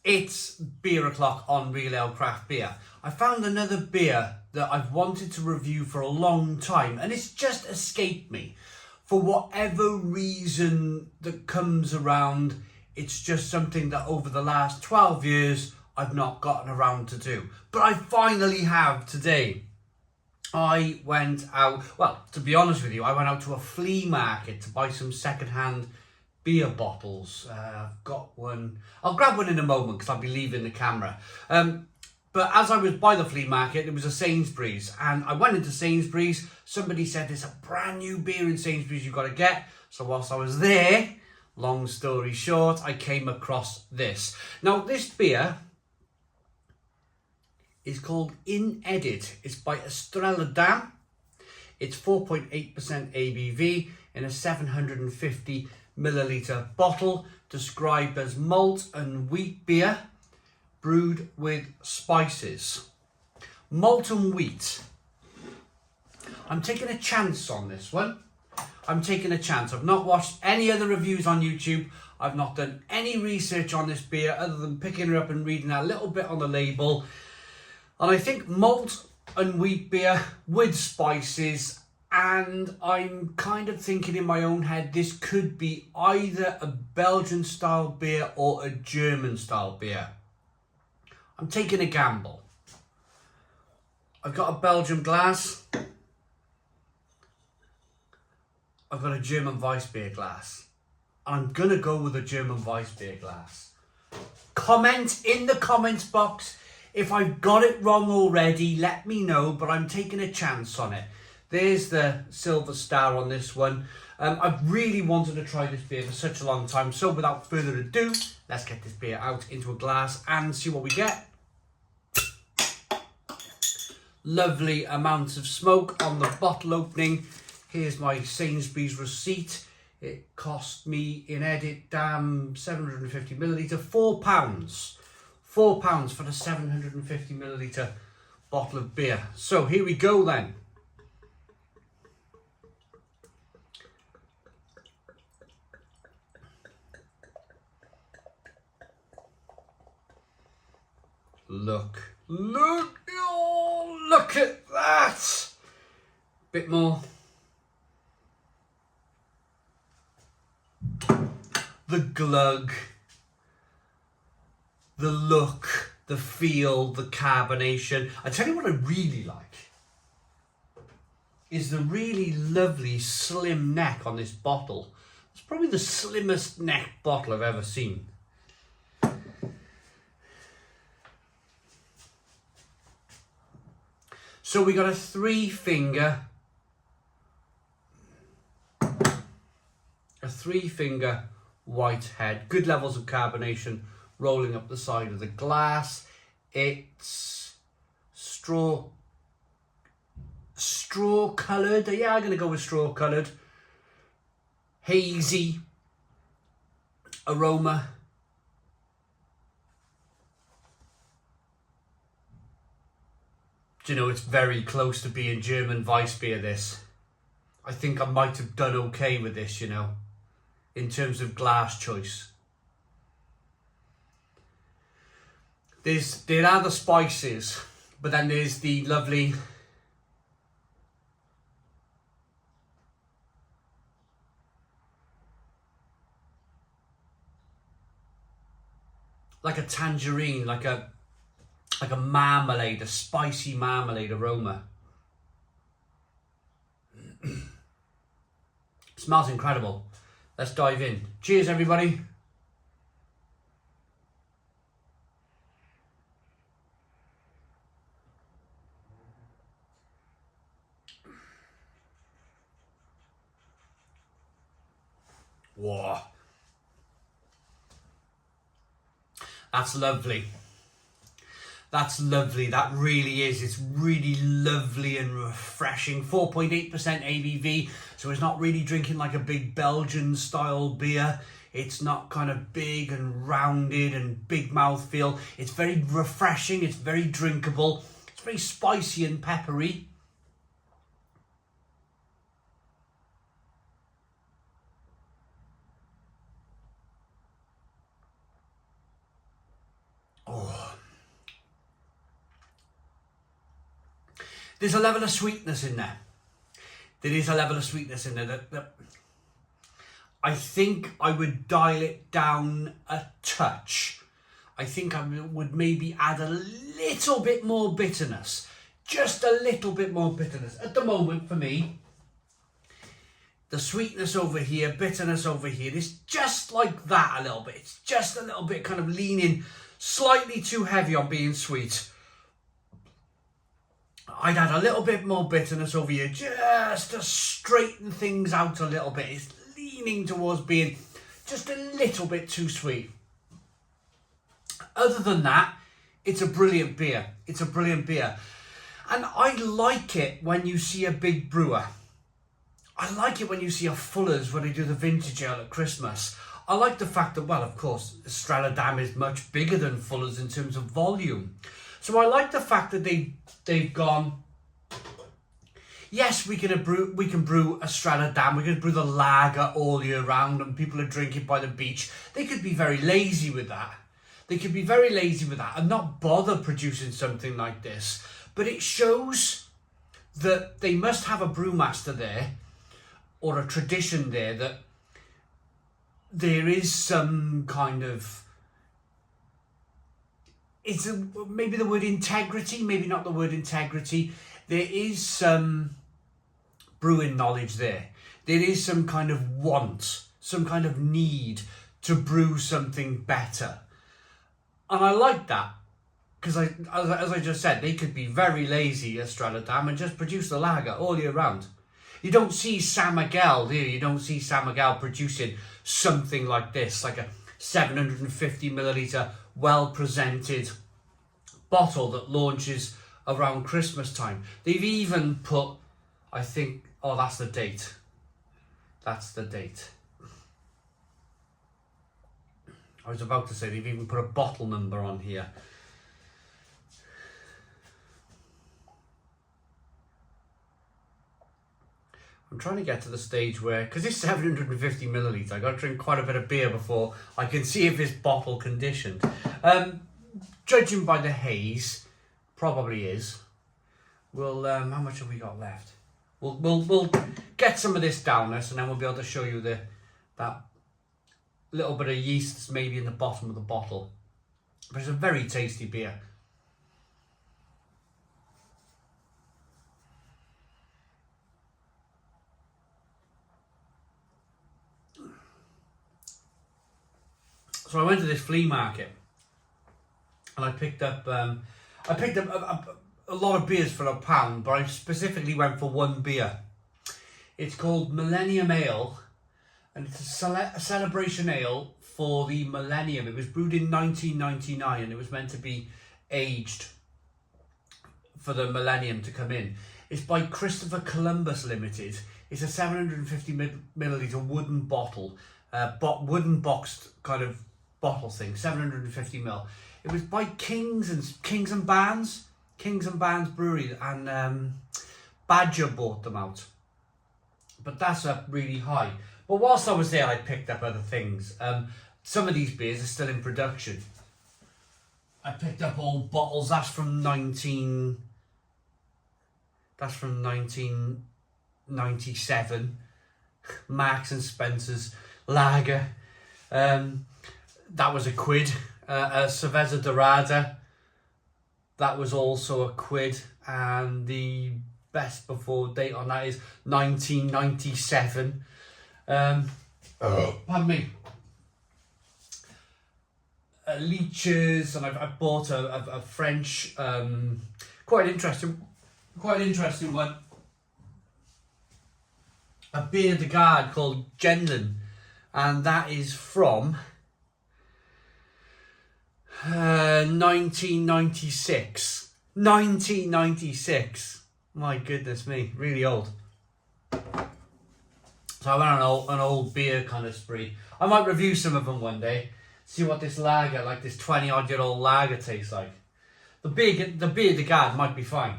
It's beer o'clock on Real Ale Craft Beer. I found another beer that I've wanted to review for a long time and it's just escaped me. For whatever reason that comes around, it's just something that over the last 12 years I've not gotten around to do. But I finally have today. I went out, well, to be honest with you, I went out to a flea market to buy some second-hand beer bottles. I've got one. I'll grab one in a moment because I'll be leaving the camera. But as I was by the flea market, it was a Sainsbury's, and I went into Sainsbury's. Somebody said there's a brand new beer in Sainsbury's you've got to get. So whilst I was there, long story short, I came across this. Now this beer is called InEdit. It's by Estrella Damm. It's 4.8% ABV in a 750 milliliter bottle, described as malt and wheat beer brewed with spices. Malt and wheat. I'm taking a chance on this one. I'm taking a chance. I've not watched any other reviews on YouTube. I've not done any research on this beer other than picking her up and reading a little bit on the label. And I think malt and wheat beer with spices, and I'm kind of thinking in my own head this could be either a Belgian style beer or a German style beer. I'm taking a gamble. I've got a Belgian glass. I've got a German Weissbier glass. And I'm going to go with a German Weissbier glass. Comment in the comments box if I've got it wrong already. Let me know, but I'm taking a chance on it. There's the silver star on this one. I've really wanted to try this beer for such a long time. So without further ado, let's get this beer out into a glass and see what we get. Lovely amounts of smoke on the bottle opening. Here's my Sainsbury's receipt. It cost me InEdit Damm 750 milliliter, £4. £4 for the 750 milliliter bottle of beer. So here we go then. Look, oh, look at that. Bit more. The glug, the look, the feel, the carbonation. I tell you what I really like is the really lovely slim neck on this bottle. It's probably the slimmest neck bottle I've ever seen. So we got a three finger white head, good levels of carbonation rolling up the side of the glass. It's straw coloured. Yeah, I'm gonna go with straw coloured. Hazy aroma. Do you know, it's very close to being German Weissbier, this. I think I might have done okay with this, you know, in terms of glass choice. There are the spices, but then there's the lovely like a tangerine, like a marmalade, a spicy marmalade aroma. Smells incredible. Let's dive in. Cheers, everybody. Whoa. That's lovely. That's lovely. That really is. It's really lovely and refreshing. 4.8% ABV. So it's not really drinking like a big Belgian style beer. It's not kind of big and rounded and big mouthfeel. It's very refreshing. It's very drinkable. It's very spicy and peppery. there's a level of sweetness in there. There is a level of sweetness in there that I think I would dial it down a touch. I think I would maybe add a little bit more bitterness. Just a little bit more bitterness. At the moment, for me, the sweetness over here, bitterness over here, it's just like that a little bit. It's just a little bit kind of leaning slightly too heavy on being sweet. I'd add a little bit more bitterness over here just to straighten things out a little bit. It's leaning towards being just a little bit too sweet. Other than that, it's a brilliant beer. It's a brilliant beer. And I like it when you see a big brewer. I like it when you see a Fuller's when they do the vintage ale at Christmas. I like the fact that, well, of course, Estrella Damm is much bigger than Fuller's in terms of volume. So I like the fact that they've gone, yes, we can brew Estrella Damm, we can brew the lager all year round and people are drinking by the beach. They could be very lazy with that. They could be very lazy with that and not bother producing something like this. But it shows that they must have a brewmaster there or a tradition there, that there is some kind of, maybe the word integrity, maybe not the word integrity. There is some brewing knowledge there. There is some kind of want, some kind of need to brew something better. And I like that, because as I just said, they could be very lazy, Estrella Damm, and just produce the lager all year round. You don't see San Miguel, do you? You don't see San Miguel producing something like this, like a 750 milliliter well-presented bottle that launches around Christmas time. They've even put, I think, oh, that's the date. That's the date. I was about to say they've even put a bottle number on here. I'm trying to get to the stage where, because it's 750 milliliter, I've got to drink quite a bit of beer before I can see if it's bottle conditioned. Judging by the haze, probably is. We'll, how much have we got left? We'll get some of this down us, and then we'll be able to show you that little bit of yeast that's maybe in the bottom of the bottle. But it's a very tasty beer. So I went to this flea market and I picked up a lot of beers for £1, but I specifically went for one beer. It's called Millennium Ale, and it's a celebration ale for the millennium. It was brewed in 1999 and it was meant to be aged for the millennium to come in. It's by Christopher Columbus Limited. It's a 750 milliliter wooden bottle, wooden boxed kind of bottle thing, 750 ml. It was by Kings and Barnes Brewery, and Badger bought them out. But that's up really high. But whilst I was there, I picked up other things. Some of these beers are still in production. I picked up old bottles. That's from 1997. Marks and Spencer's lager. That was £1. A Cerveza Dorada, that was also £1, and the best before date on that is 1997. Pardon me. Leeches, and I've bought a French, quite interesting one. A beer de garde called Genlin, and that is from 1996. 1996. My goodness me, really old. So I went on an old beer kind of spree. I might review some of them one day. See what this lager, like this 20-odd-year-old lager, tastes like. The beer de garde might be fine.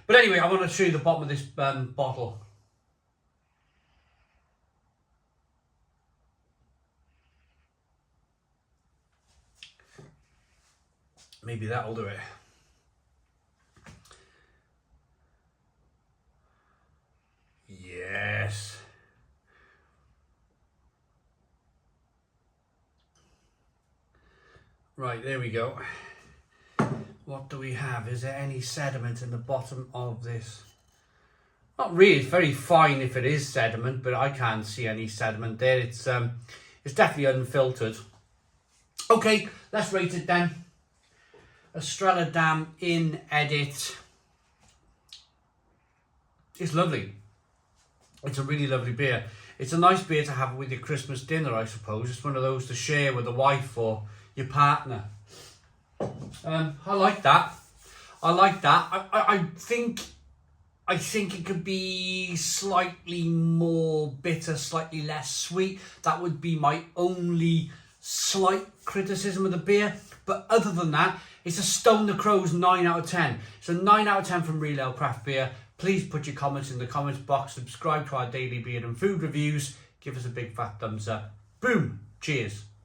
But anyway, I want to show you the bottom of this bottle. Maybe that'll do it. Right, there we go. What do we have? Is there any sediment in the bottom of this? Not really. It's very fine if it is sediment, but I can't see any sediment there. It's definitely unfiltered. Okay, let's rate it then. Estrella Damm InEdit. It's lovely. It's a really lovely beer. It's a nice beer to have with your Christmas dinner, I suppose. It's one of those to share with the wife or your partner. I like that. I like that. I think it could be slightly more bitter, slightly less sweet. That would be my only slight criticism of the beer. But other than that, it's a Stone the Crow's 9 out of 10. It's a 9 out of 10 from Real Ale Craft Beer. Please put your comments in the comments box. Subscribe to our daily beer and food reviews. Give us a big fat thumbs up. Boom. Cheers.